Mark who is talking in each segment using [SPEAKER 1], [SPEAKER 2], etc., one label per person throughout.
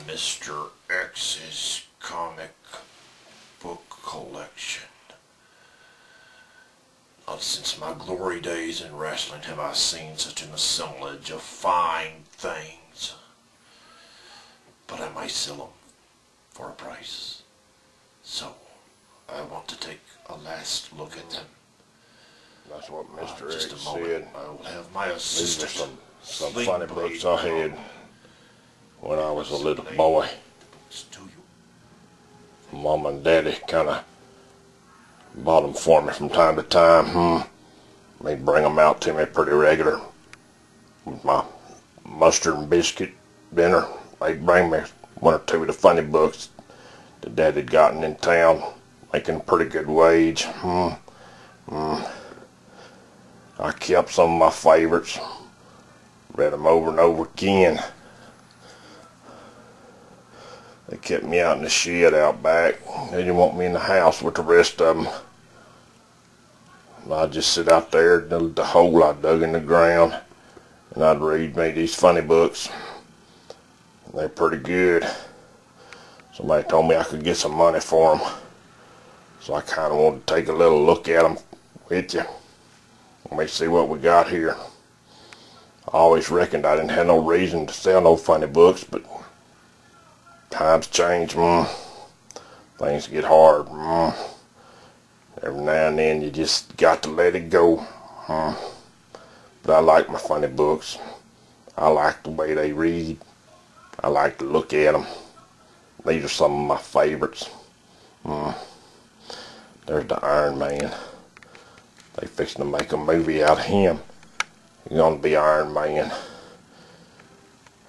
[SPEAKER 1] Mr. X's comic book collection. Not since my glory days in wrestling have I seen such an assemblage of fine things. But I might sell them for a price. So, I want to take a last look at them.
[SPEAKER 2] That's what Mr. X
[SPEAKER 1] Just a moment.
[SPEAKER 2] said.
[SPEAKER 1] I will have my
[SPEAKER 2] These
[SPEAKER 1] assistant.
[SPEAKER 2] are some
[SPEAKER 1] sling
[SPEAKER 2] funny
[SPEAKER 1] blade
[SPEAKER 2] books I had when I was a little boy.
[SPEAKER 1] To you.
[SPEAKER 2] Mom and Daddy kind of bought them for me from time to time. They'd bring them out to me pretty regular. With my mustard and biscuit dinner, they'd bring me one or two of the funny books that Dad had gotten in town, making a pretty good wage. I kept some of my favorites, read them over and over again. They kept me out in the shed out back. They didn't want me in the house with the rest of them. I'd just sit out there in the hole I dug in the ground, and I'd read me these funny books. They're pretty good. Somebody told me I could get some money for them, so I kind of wanted to take a little look at them with you. Let me see what we got here. I always reckoned I didn't have no reason to sell no funny books, but times change. Things get hard. Every now and then you just got to let it go. But I like my funny books. I like the way they read. I like to look at them. These are some of my favorites. There's the Iron Man. They fixing to make a movie out of him. He's gonna be Iron Man.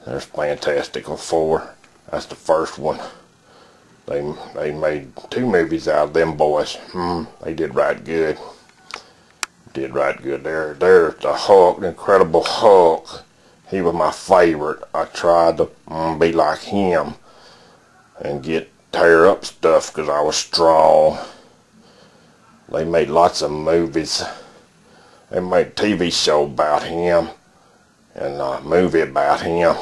[SPEAKER 2] There's Fantastic Four. That's the first one. They made 2 movies out of them boys. They did right good. Did right good. There's the Hulk, the Incredible Hulk. He was my favorite. I tried to be like him and tear up stuff because I was strong. They made lots of movies. They made a TV show about him and a movie about him.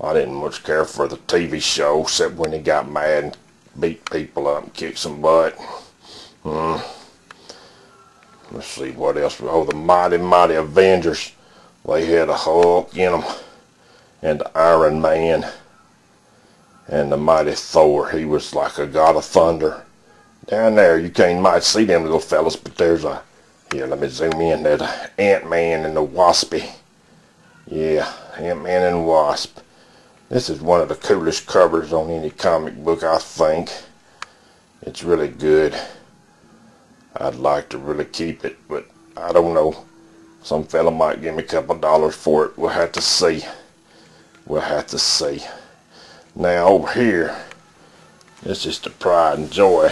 [SPEAKER 2] I didn't much care for the TV show except when he got mad and beat people up and kicked some butt. Let's see what else. Oh, the Mighty Avengers. They had a Hulk in them, and the Iron Man, and the Mighty Thor. He was like a god of thunder. Down there, you might see them little fellas, but there's here, let me zoom in. There's Ant-Man and the Waspy. Yeah, Ant-Man and Wasp. This is one of the coolest covers on any comic book, I think. It's really good. I'd like to really keep it, but I don't know. Some fella might give me a couple dollars for it. We'll have to see. We'll have to see. Now over here, this is the pride and joy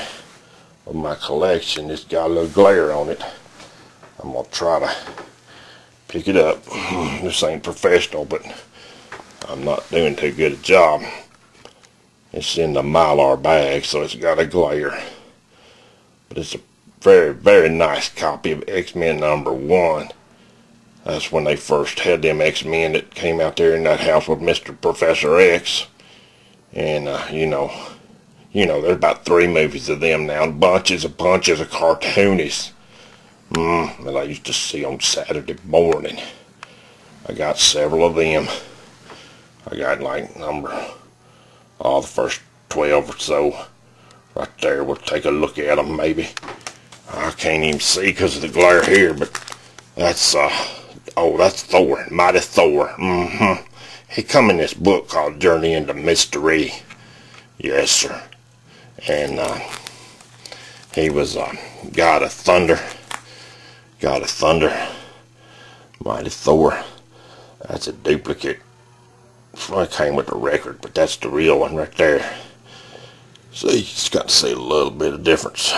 [SPEAKER 2] of my collection. It's got a little glare on it. I'm going to try to pick it up. This ain't professional, but I'm not doing too good a job. It's in the Mylar bag, so it's got a glare. But it's a very, very nice copy of X-Men #1. That's when they first had them X-Men that came out there in that house with Mr. Professor X. And, you know, there's about 3 movies of them now, and bunches of cartoonies. That I used to see on Saturday morning. I got several of them. I got like the first 12 or so right there. We'll take a look at them maybe. I can't even see because of the glare here, but that's that's Thor, Mighty Thor. He come in this book called Journey into Mystery. Yes, sir. And he was God of Thunder. God of Thunder. Mighty Thor. That's a duplicate. It came with the record, but that's the real one right there. See, you just got to see a little bit of difference.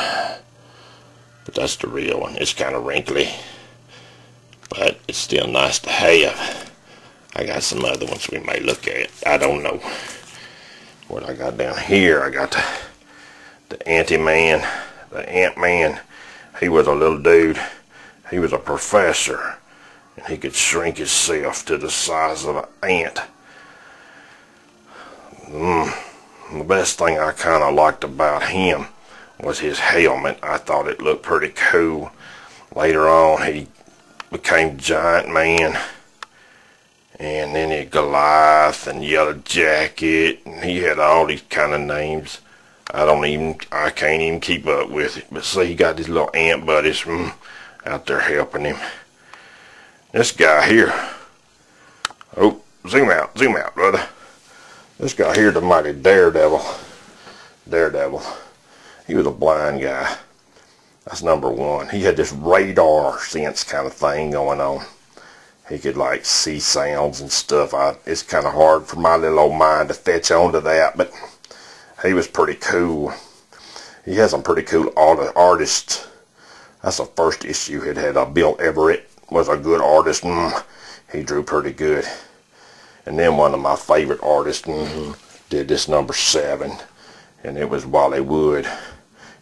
[SPEAKER 2] But that's the real one. It's kind of wrinkly, but it's still nice to have. I got some other ones we may look at. I don't know. What I got down here, I got the Ant-Man, the Ant-Man. He was a little dude. He was a professor, and he could shrink himself to the size of an ant. The best thing I kind of liked about him was his helmet. I thought it looked pretty cool. Later on, he became Giant Man, and then he Goliath and Yellow Jacket, and he had all these kind of names. I can't even keep up with it. But see, he got these little ant buddies out there helping him. This guy here, oh, zoom out, brother. This guy here, the mighty Daredevil. He was a blind guy. That's number one. He had this radar sense kind of thing going on. He could like see sounds and stuff. It's kind of hard for my little old mind to fetch onto that, but he was pretty cool. He had some pretty cool artists. That's the first issue it had. Bill Everett was a good artist. He drew pretty good. And then one of my favorite artists did this number 7, and it was Wally Wood.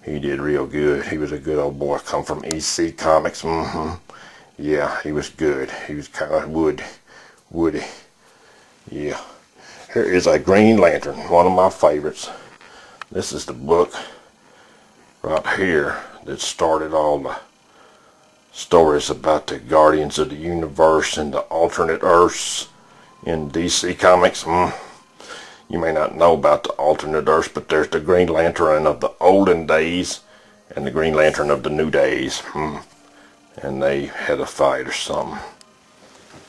[SPEAKER 2] He did real good. He was a good old boy. Come from EC Comics. Yeah, he was good. He was kind of woody. Yeah. Here is a Green Lantern, one of my favorites. This is the book right here that started all the stories about the Guardians of the Universe and the alternate Earths in DC Comics. You may not know about the alternate Earths, but there's the Green Lantern of the olden days and the Green Lantern of the new days. And they had a fight or something.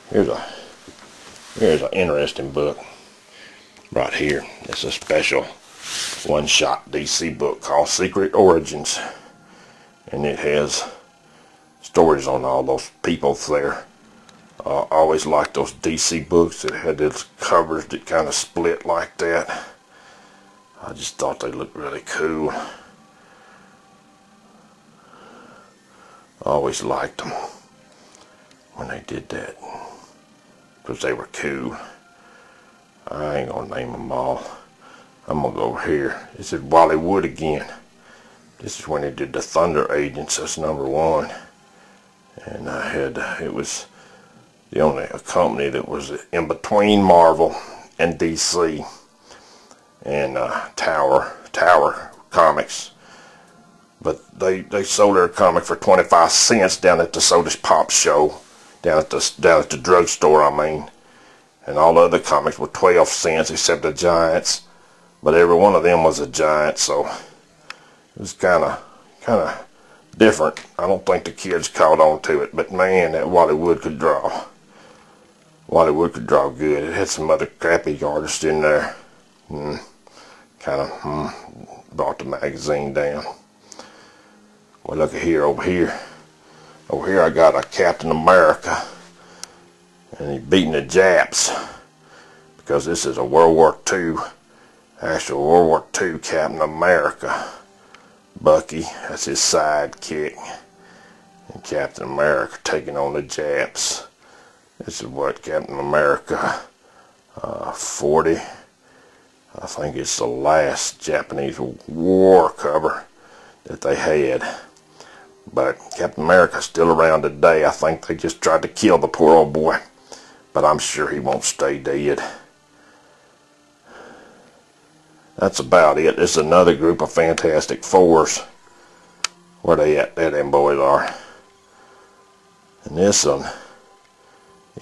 [SPEAKER 2] Here's an interesting book right here. It's a special one-shot DC book called Secret Origins, and it has stories on all those people there. I always liked those DC books that had those covers that kind of split like that. I just thought they looked really cool. I always liked them when they did that, because they were cool. I ain't gonna name them all. I'm gonna go over here. This is Wally Wood again. This is when he did the Thunder Agents. That's number 1. And it was the only company that was in between Marvel and DC and Tower Comics. But they sold their comic for 25 cents down at the Soda Pop show, down at the drugstore, I mean. And all the other comics were 12 cents except the Giants. But every one of them was a Giant, so it was kind of different. I don't think the kids caught on to it, but man, that Wally Wood could draw. Wally Wood could draw good. It had some other crappy artists in there. Kind of brought the magazine down. Well, look at here, over here. Over here I got a Captain America. And he's beating the Japs. Because this is a World War II, actual World War II Captain America. Bucky, that's his sidekick. And Captain America taking on the Japs. This is what Captain America 40. I think it's the last Japanese war cover that they had. But Captain America's still around today. I think they just tried to kill the poor old boy. But I'm sure he won't stay dead. That's about it. This is another group of Fantastic Fours. Where they at? There them boys are. And this one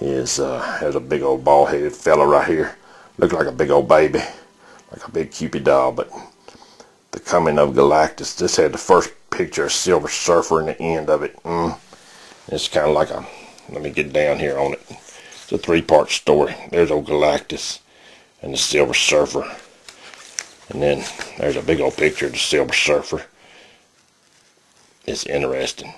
[SPEAKER 2] is has a big old bald-headed fella right here. Looks like a big old baby. Like a big Cupid doll. But the Coming of Galactus. This had the first picture of Silver Surfer in the end of it. It's kind of like a, let me get down here on it. It's a 3-part story. There's old Galactus and the Silver Surfer. And then there's a big old picture of the Silver Surfer. It's interesting.